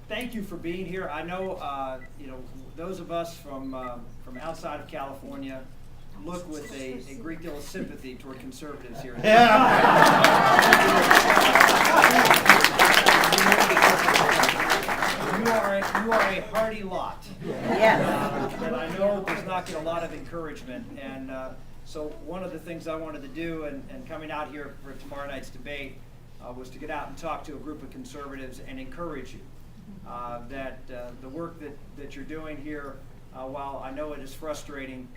Thank you for being here. I know, those of us from outside of California look with a great deal of sympathy toward conservatives here. You are a hardy lot. Yes. That I know does not get a lot of encouragement. And so one of the things I wanted to do, and coming out here for tomorrow night's debate, was to get out and talk to a group of conservatives and encourage you that the work that you're doing here, while I know it is frustrating,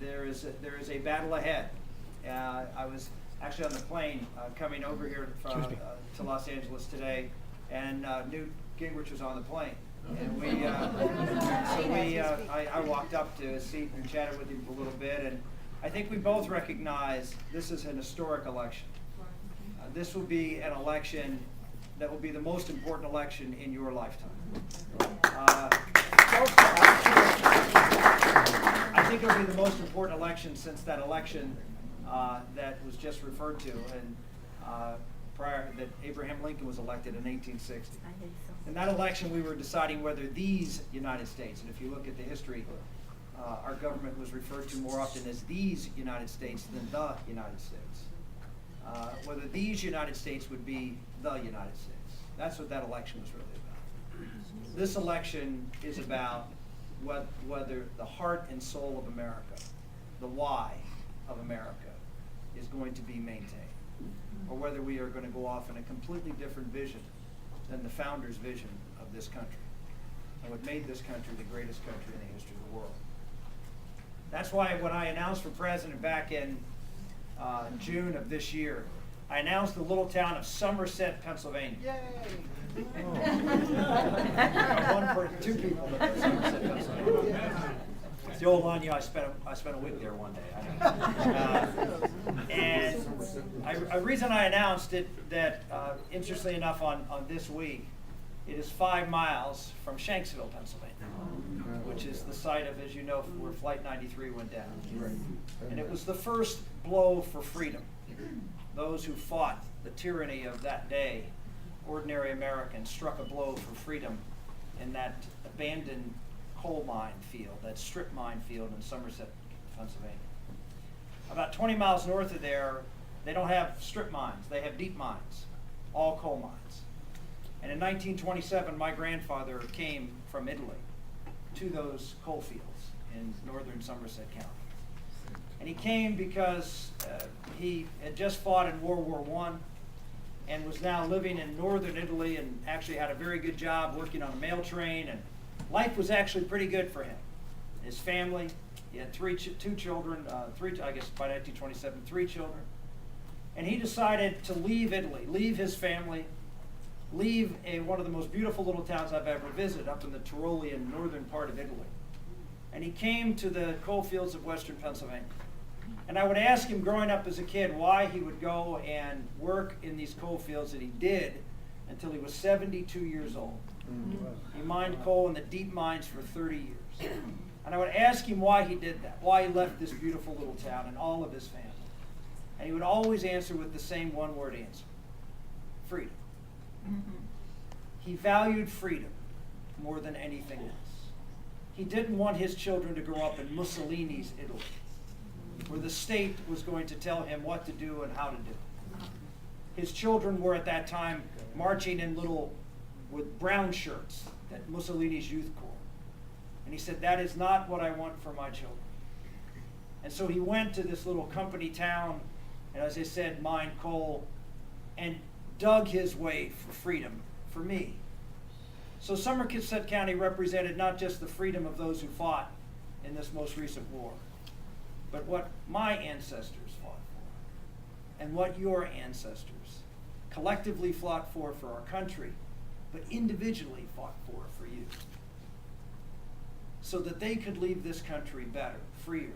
there is a battle ahead. I was actually on the plane coming over here to Los Angeles today, and Newt Gingrich was on the plane. And I walked up to his seat and chatted with him for a little bit, and I think we both recognize this is an historic election. This will be an election that will be the most important election in your lifetime. I think it'll be the most important election since that election that was just referred to, and prior that Abraham Lincoln was elected in 1860. I think so. In that election, we were deciding whether these United States, and if you look at the history, our government was referred to more often as these United States than the United States. Whether these United States would be the United States. That's what that election was really about. This election is about whether the heart and soul of America, the why of America, is going to be maintained, or whether we are going to go off in a completely different vision than the founders' vision of this country, and what made this country the greatest country in the history of the world. That's why when I announced for president back in June of this year, I announced the little town of Somerset, Pennsylvania. Yay! Two people live in Somerset, Pennsylvania. It's the old line, I spent a week there one day. And a reason I announced it that, interestingly enough, on this week, it is 5 miles from Shanksville, Pennsylvania, which is the site of, as you know, where Flight 93 went down. And it was the first blow for freedom. Those who fought the tyranny of that day, ordinary Americans, struck a blow for freedom in that abandoned coal mine field, that strip mine field in Somerset, Pennsylvania. About 20 miles north of there, they don't have strip mines, they have deep mines, all coal mines. And in 1927, my grandfather came from Italy to those coal fields in northern Somerset County. And he came because he had just fought in World War I and was now living in northern Italy, and actually had a very good job working on a mail train, and life was actually pretty good for him. His family, he had two children, I guess by 1927, 3 children. And he decided to leave Italy, leave his family, leave one of the most beautiful little towns I've ever visited, up in the Tyrolean northern part of Italy. And he came to the coal fields of western Pennsylvania. And I would ask him growing up as a kid why he would go and work in these coal fields, and he did until he was 72 years old. He mined coal in the deep mines for 30 years. And I would ask him why he did that, why he left this beautiful little town and all of his family. And he would always answer with the same one-word answer: freedom. He valued freedom more than anything else. He didn't want his children to grow up in Mussolini's Italy, where the state was going to tell him what to do and how to do it. His children were at that time marching in with brown shirts, that Mussolini's Youth Corps. And he said, that is not what I want for my children. And so he went to this little company town, and as I said, mined coal, and dug his way for freedom for me. So Somerset County represented not just the freedom of those who fought in this most recent war, but what my ancestors fought for, and what your ancestors collectively fought for our country, but individually fought for you, so that they could leave this country better, freer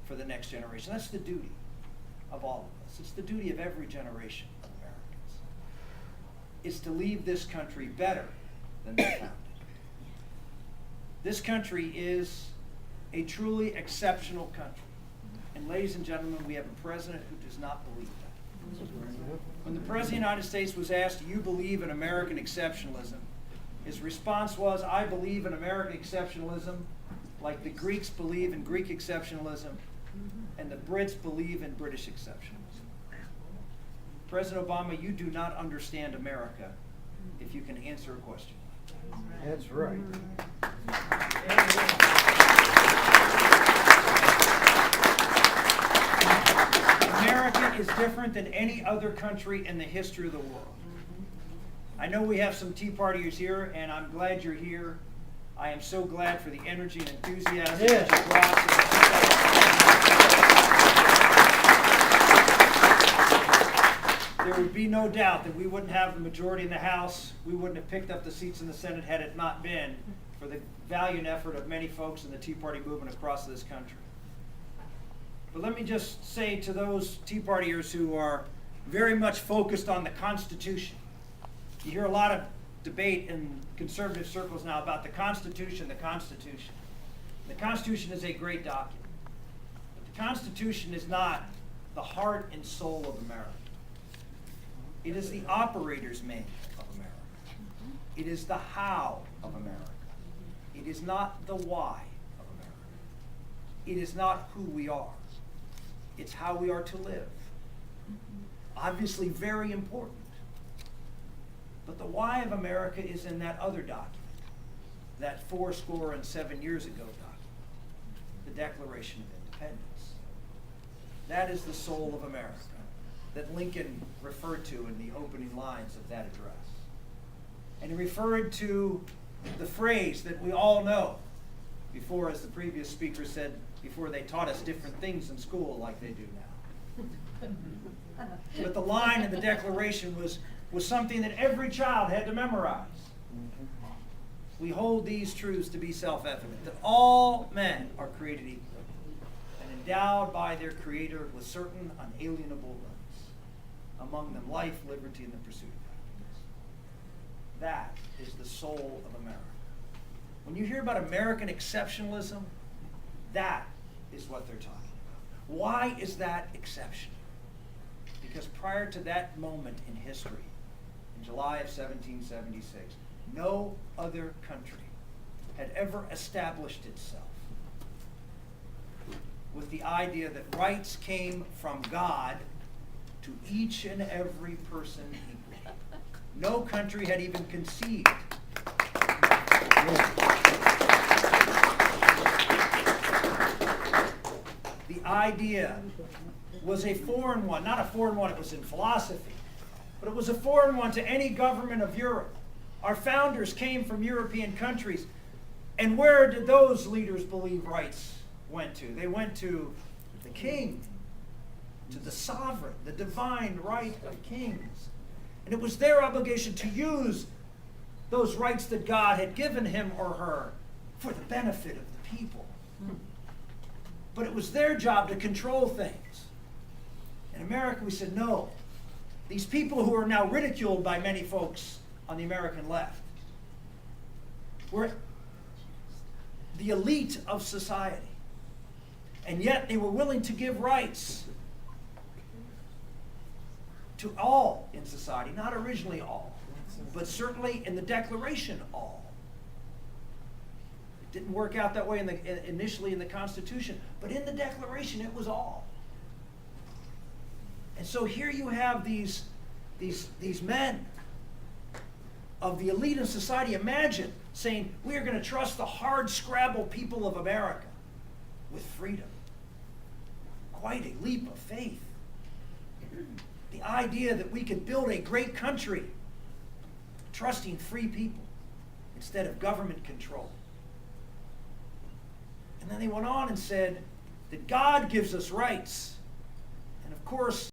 for the next generation. That's the duty of all of us. It's the duty of every generation of Americans, is to leave this country better than they found it. This country is a truly exceptional country. And ladies and gentlemen, we have a president who does not believe that. When the President of the United States was asked, "Do you believe in American exceptionalism?" his response was, "I believe in American exceptionalism like the Greeks believe in Greek exceptionalism and the Brits believe in British exceptionalism." President Obama, you do not understand America if you can answer a question. That's right. America is different than any other country in the history of the world. I know we have some Tea Partiers here, and I'm glad you're here. I am so glad for the energy and enthusiasm that you brought. There would be no doubt that we wouldn't have the majority in the House. We wouldn't have picked up the seats in the Senate had it not been for the valiant effort of many folks in the Tea Party movement across this country. But let me just say to those Tea Partiers who are very much focused on the Constitution, you hear a lot of debate in conservative circles now about the Constitution, the Constitution. The Constitution is a great document. But the Constitution is not the heart and soul of America. It is the operator's manual of America. It is the how of America. It is not the why of America. It is not who we are. It's how we are to live. Obviously very important. But the why of America is in that other document, that 407 years ago document, the Declaration of Independence. That is the soul of America that Lincoln referred to in the opening lines of that address. And he referred to the phrase that we all know before, as the previous speaker said, before they taught us different things in school like they do now. But the line in the Declaration was something that every child had to memorize. We hold these truths to be self-evident, that all men are created equal and endowed by their Creator with certain unalienable rights, among them life, liberty, and the pursuit of happiness. That is the soul of America. When you hear about American exceptionalism, that is what they're talking about. Why is that exceptional? Because prior to that moment in history, in July of 1776, no other country had ever established itself with the idea that rights came from God to each and every person equally. No country had even conceived. The idea was a foreign one, not a foreign one, it was in philosophy, but it was a foreign one to any government of Europe. Our founders came from European countries, and where did those leaders believe rights went to? They went to the king, to the sovereign, the divine right of kings. And it was their obligation to use those rights that God had given him or her for the benefit of the people. But it was their job to control things. In America, we said, no. These people who are now ridiculed by many folks on the American left were the elite of society. And yet they were willing to give rights to all in society. Not originally all, but certainly in the Declaration all. It didn't work out that way initially in the Constitution, but in the Declaration it was all. And so here you have these men of the elite of society, imagine saying, we are going to trust the hard-scrabble people of America with freedom. Quite a leap of faith. The idea that we could build a great country trusting free people instead of government control. And then they went on and said that God gives us rights. And of course,